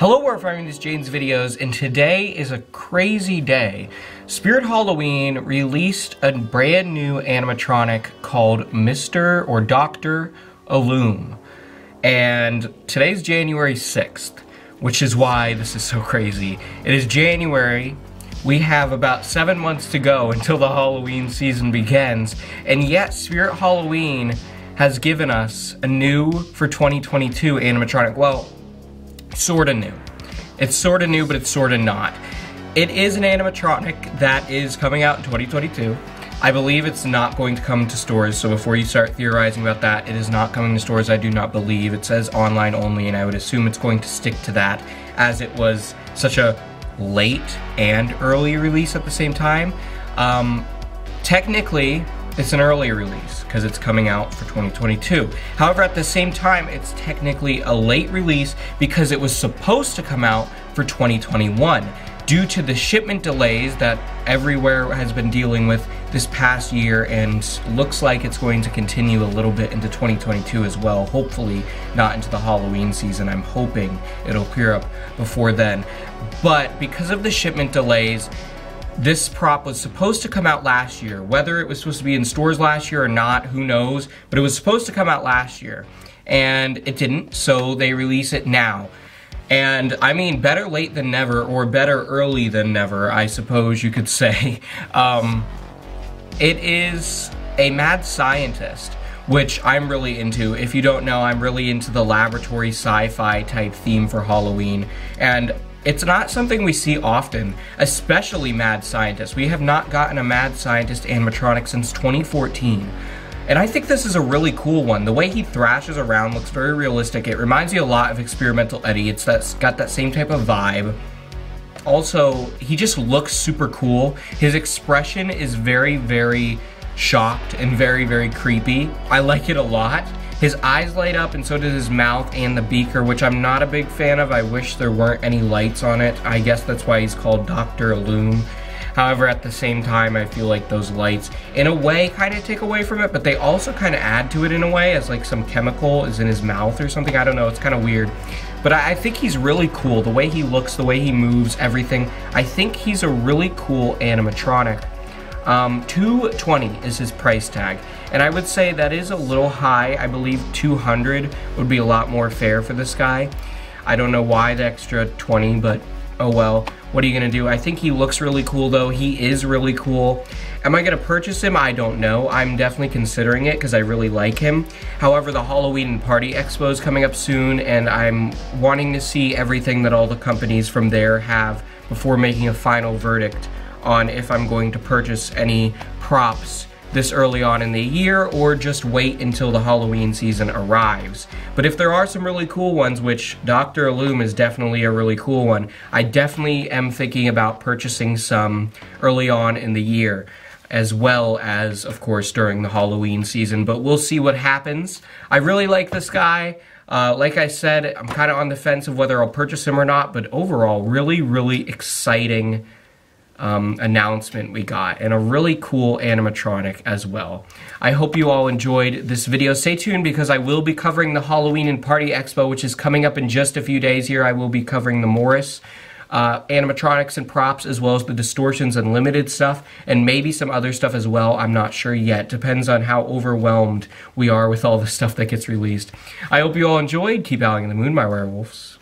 Hello, we're finding these Jane's videos, and today is a crazy day. Spirit Halloween released a brand new animatronic called Mr. or Dr. Illume. And today's January 6th, which is why this is so crazy. It is January. We have about 7 months to go until the Halloween season begins, and yet Spirit Halloween has given us a new, for 2022, animatronic. Well, sorta new. It's sorta new, but it's sorta not. It is an animatronic that is coming out in 2022. I believe it's not going to come to stores, so before you start theorizing about that, it is not coming to stores, I do not believe. It says online only, and I would assume it's going to stick to that, as it was such a late and early release at the same time. Technically, it's an early release because it's coming out for 2022. However, at the same time, it's technically a late release because it was supposed to come out for 2021 due to the shipment delays that everywhere has been dealing with this past year, and looks like it's going to continue a little bit into 2022 as well. Hopefully not into the Halloween season. I'm hoping it'll clear up before then. But because of the shipment delays, this prop was supposed to come out last year. Whether it was supposed to be in stores last year or not, who knows, but it was supposed to come out last year. And it didn't, so they release it now. And I mean, better late than never, or better early than never, I suppose you could say. It is a mad scientist, which I'm really into. If you don't know, I'm really into the laboratory sci-fi type theme for Halloween. And it's not something we see often, especially mad scientists. We have not gotten a mad scientist animatronic since 2014. And I think this is a really cool one. The way he thrashes around looks very realistic. It reminds you a lot of Experimental Eddie. It's got that same type of vibe. Also, he just looks super cool. His expression is very, very shocked and very, very creepy. I like it a lot. His eyes light up, and so does his mouth and the beaker, which I'm not a big fan of. I wish there weren't any lights on it. I guess that's why he's called Dr. Illume. However, at the same time, I feel like those lights, in a way, kind of take away from it, but they also kind of add to it in a way, as like some chemical is in his mouth or something. I don't know, it's kind of weird. But I think he's really cool. The way he looks, the way he moves, everything. I think he's a really cool animatronic. $220 is his price tag, and I would say that is a little high. I believe $200 would be a lot more fair for this guy. I don't know why the extra 20, but oh well. What are you gonna do? I think he looks really cool though. He is really cool. Am I gonna purchase him? I don't know. I'm definitely considering it because I really like him. However, the Halloween Party Expo is coming up soon, and I'm wanting to see everything that all the companies from there have before making a final verdict on if I'm going to purchase any props this early on in the year or just wait until the Halloween season arrives. But if there are some really cool ones, which Dr. Illume is definitely a really cool one, I definitely am thinking about purchasing some early on in the year, as well as, of course, during the Halloween season, but we'll see what happens. I really like this guy. Like I said, I'm kind of on the fence of whether I'll purchase him or not, but overall, really, really exciting announcement we got, and a really cool animatronic as well. I hope you all enjoyed this video. Stay tuned because I will be covering the Halloween and Party Expo, which is coming up in just a few days here. I will be covering the Morris animatronics and props, as well as the Distortions Unlimited stuff, and maybe some other stuff as well. I'm not sure yet. Depends on how overwhelmed we are with all the stuff that gets released. I hope you all enjoyed. Keep howling in the moon, my werewolves.